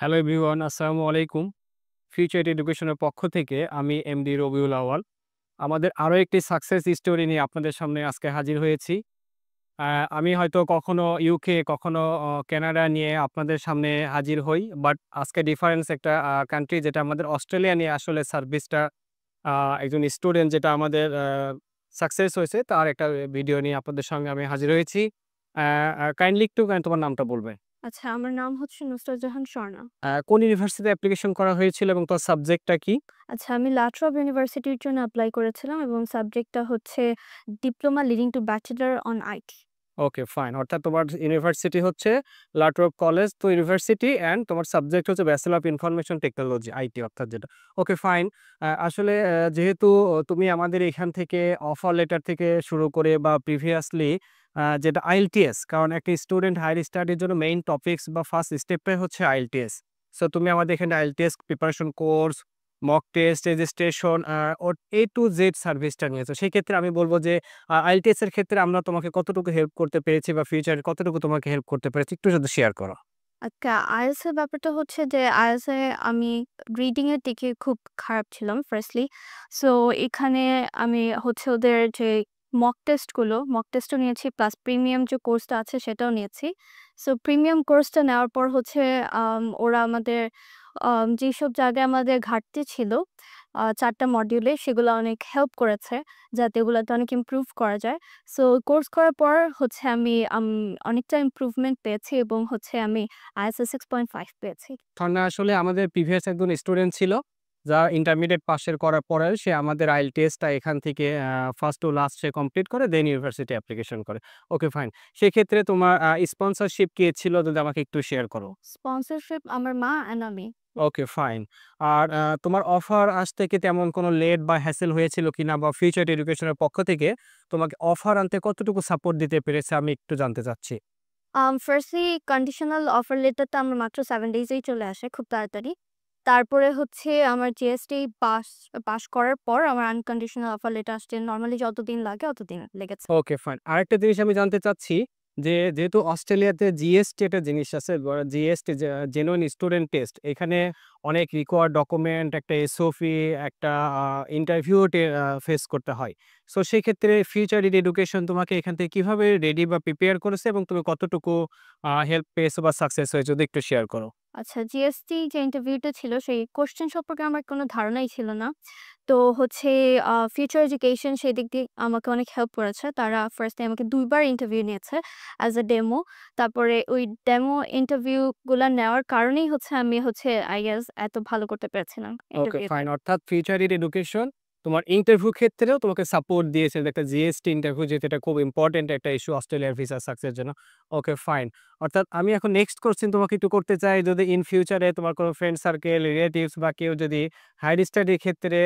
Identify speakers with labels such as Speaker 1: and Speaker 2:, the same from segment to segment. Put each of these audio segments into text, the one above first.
Speaker 1: Hello everyone, আসসালামু আলাইকুম। Future এডুকেশনের পক্ষ থেকে আমি এমডি রবিউল আউয়াল। আমাদের আরো একটি সাকসেস স্টোরি নিয়ে আপনাদের সামনে আজকে হাজির হয়েছি। আ আমি হয়তো কখনো ইউকে, কখনো কানাডা নিয়ে আপনাদের সামনে হাজির হই। বাট আজকে ডিফারেন্স একটা কান্ট্রি, যেটা আমাদের অস্ট্রেলিয়া নিয়ে আসলে সার্ভিসটা আ একজন স্টুডেন্ট যেটা আমাদের সাকসেস হয়েছে, তার একটা ভিডিও নিয়ে আপনাদের সঙ্গে আমি হাজির হয়েছি। আ আ কাইন্ডলি একটু তোমার নামটা বলবে?
Speaker 2: আচ্ছা, আমার নাম হচ্ছে নুসরাত জাহান স্বর্ণা।
Speaker 1: কোন ইউনিভার্সিটিতে অ্যাপ্লিকেশন করা হয়েছিল এবং তার সাবজেক্টটা কি?
Speaker 2: আচ্ছা, আমি লাট্রব ইউনিভার্সিটির জন্য এপ্লাই করেছিলাম এবং সাবজেক্টটা হচ্ছে diploma leading to bachelor on IT.
Speaker 1: Okay, fine. অর্থাৎ তোমার ইউনিভার্সিটি হচ্ছে লাট্রপ কলেজ তো ইউনিভার্সিটি, অ্যান্ড তোমার সাবজেক্ট হচ্ছে bachelor of information technology, IT অর্থাৎ যেটা। ওকে, ফাইন। আসলে যেহেতু তুমি আমাদের এখান থেকে অফার লেটার থেকে শুরু করে বা প্রিভিয়াসলি যেটা আইএলটিএস, কারণ একটা স্টুডেন্ট হায়ার স্টাডির জন্য মেইন টপিকস বা ফার্স্ট স্টেপটাই হচ্ছে আইএলটিএস। সো তুমি আমাদের এখানে IELTS preparation course, mock test, registration, A to Z সার্ভিসটা নিয়েছো। সেক্ষেত্রে আমি বলব যে আইএলটিএস এর ক্ষেত্রে আমরা তোমাকে কতটুকু হেল্প করতে পেরেছি বা ফিউচারে কতটুকু তোমাকে হেল্প করতে পেরেছি, একটু যদি শেয়ার করো।
Speaker 2: আচ্ছা, আইএলটিএস এর ব্যাপারটা হচ্ছে যে আইএলটিএস এ আমি রিডিং এর দিকে খুব খারাপ ছিলাম ফার্স্টলি। সো এখানে আমি হচ্ছে ওদের যে মক টেস্টও নিয়েছি প্লাস প্রিমিয়াম যে কোর্সটা আছে সেটাও নিয়েছি। সো প্রিমিয়াম কোর্সটা নেওয়ার পর হচ্ছে ওরা আমাদের যেসব জায়গায় আমাদের ঘাটতি ছিল ৪ টা মডিউলে সেগুলো অনেক হেল্প করেছে যাতে ওগুলাতে অনেক ইমপ্রুভ করা যায়। সো কোর্স করার পর হচ্ছে আমি অনেকটা ইমপ্রুভমেন্ট পেয়েছি এবং হচ্ছে আমি ISO 6.5 পেয়েছি।
Speaker 1: ঝর্ণা আসলে আমাদের প্রিভিয়াস একজন স্টুডেন্ট ছিল, যা ইন্টারমিডিয়েট পাশের করার পরে সে আমাদের আইএলটিএসটা এখান থেকে first to last say complete করে দেন ইউনিভার্সিটি অ্যাপ্লিকেশন করে। ওকে, ফাইন। সেক্ষেত্রে তোমার স্পন্সরশিপ কে ছিল, যদি আমাকে একটু শেয়ার করো?
Speaker 2: স্পন্সরশিপ আমার মা অ্যান্ড আমি।
Speaker 1: ওকে, ফাইন। আর তোমার অফার আসতে কি তেমন কোনো লেট বা হ্যাসেল হয়েছিল কিনা, বা ফিউচার এডুকেশনের পক্ষ থেকে তোমাকে অফার আনতে কতটুকু সাপোর্ট দিতে পেরেছে, আমি একটু জানতে চাচ্ছি।
Speaker 2: ফার্স্টলি কন্ডিশনাল অফার লেটারটা আমার মাত্র 7 ডেজেই চলে আসে খুব তাড়াতাড়ি। তারপরে হচ্ছে আমার জিএসটি পাস পাস করার পর আমার আনকন্ডিশনাল অফার লেটার আসতে নরমালি যতদিন লাগে অতদিন লেগেছে।
Speaker 1: ওকে, ফাইন। আরেকটা জিনিস আমি জানতে চাচ্ছি যে, যেহেতু অস্ট্রেলিয়াতে জিএসটি একটা জিনিস আছে, জিএসটি জেনুইন স্টুডেন্ট টেস্ট, এখানে অনেক রিকোয়ার্ড ডকুমেন্ট, একটা এসওপি, একটা ইন্টারভিউ ফেস করতে হয়। সো সেক্ষেত্রে ফিউচার এডুকেশন তোমাকে এখান থেকে কিভাবে রেডি বা প্রিপেয়ার করেছে এবং তুমি কতটুকু হেল্প পেয়েছো বা সাকসেস হয়েছে, যদি একটু শেয়ার করো?
Speaker 2: আচ্ছা, জিএসটি যে ইন্টারভিউটা ছিল সেই কোয়েশ্চেন সম্পর্কে আমার কোনো ধারণাই ছিল না। তো হচ্ছে ফিউচার এডুকেশন সেদিক দিয়ে আমাকে অনেক হেল্প করেছে। তারা ফার্স্ট এ আমাকে ২ বার ইন্টারভিউ নিয়েছে অ্যাজ আ ডেমো। তারপরে ওই ডেমো ইন্টারভিউ গুলা নেওয়ার কারণেই হচ্ছে আমি হচ্ছে I guess এত ভালো করতে পেরেছিলাম
Speaker 1: ওকে,
Speaker 2: ইন্টারভিউতে।
Speaker 1: ফাইন। অর্থাৎ ফিউচার এডুকেশন তোমার ইন্টারভিউ ক্ষেত্রেও তোমাকে সাপোর্ট দিয়েছে। যে একটা জিএসটি ইন্টারভিউ, যেটা এটা খুব ইম্পোর্টেন্ট একটা ইস্যু অস্ট্রেলিয়ার ভিসা সাকসেস জন্য। ওকে, ফাইন। অর্থাৎ আমি এখন নেক্সট কোয়েশ্চেন তোমাকে একটু করতে চাই, যদি ইন ফিউচারে তোমার কোনো ফ্রেন্ড সার্কেল, রিলেটিভস বা কেউ যদি হায়ার স্টাডির ক্ষেত্রে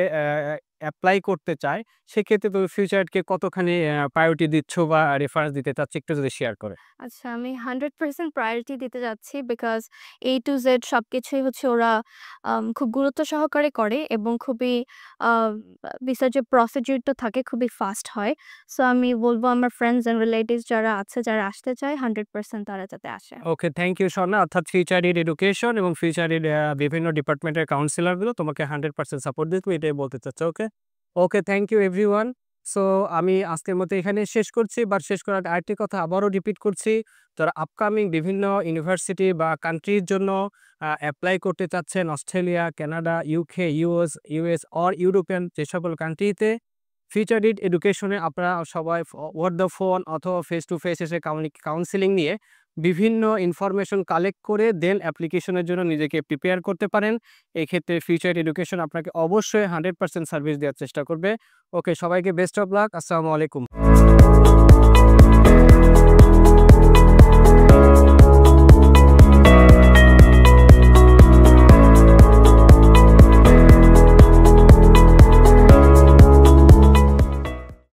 Speaker 1: এপ্লাই করতে চায়, সেক্ষেত্রে তুমি ফিউচারকে কতখানি প্রায়োরিটি দিচ্ছ বা রেফারেন্স দিতে চাচ্ছ, একটু যদি শেয়ার করে?
Speaker 2: আচ্ছা, আমি 100% প্রায়োরিটি দিতে যাচ্ছি বিকজ A to Z সবকিছুই হচ্ছে ওরা খুব গুরুত্ব সহকারে করে এবং খুবই আ ভিসার যে প্রসিডিউরটা থাকে খুবই ফাস্ট হয়। সো আমি বলব আমার ফ্রেন্ডস অ্যান্ড রিলেটিভস যারা আছে, যারা আসতে চায় 100% তারা যাতে আসে।
Speaker 1: ওকে, থ্যাংক ইউ স্বর্ণা। অর্থাৎ ফিউচার ইন এডুকেশন এবং ফিউচার ইন বিভিন্ন ডিপার্টমেন্টের কাউন্সিলরগুলো তোমাকে 100% সাপোর্ট দিবে, এটাই বলতে চাচ্ছি। ওকে? ওকে, থ্যাংক ইউ এভরিওয়ান। সো আমি আজকের মতো এখানে শেষ করছি। বাট শেষ করার আগে আরেকটি কথা আবারও রিপিট করছি। যারা আপকামিং বিভিন্ন ইউনিভার্সিটি বা কান্ট্রির জন্য এপ্লাই করতে চাচ্ছেন, Australia, Canada, UK, US or European যে সকল কান্ট্রিতে, ফিউচার ইন এডুকেশনে আপনারা সবাই ওভার দ্য ফোন অথবা ফেস টু ফেস এসে কাউন্সেলিং নিয়ে বিভিন্ন ইনফরমেশন কালেক্ট করে দেন অ্যাপ্লিকেশনের জন্য নিজেকে প্রিপেয়ার করতে পারেন। এক্ষেত্রে ফিউচার এডুকেশন আপনাকে অবশ্যই 100% সার্ভিস দেওয়ার চেষ্টা করবে। ওকে, সবাইকে বেস্ট অফ লাক। আসসালামু আলাইকুম।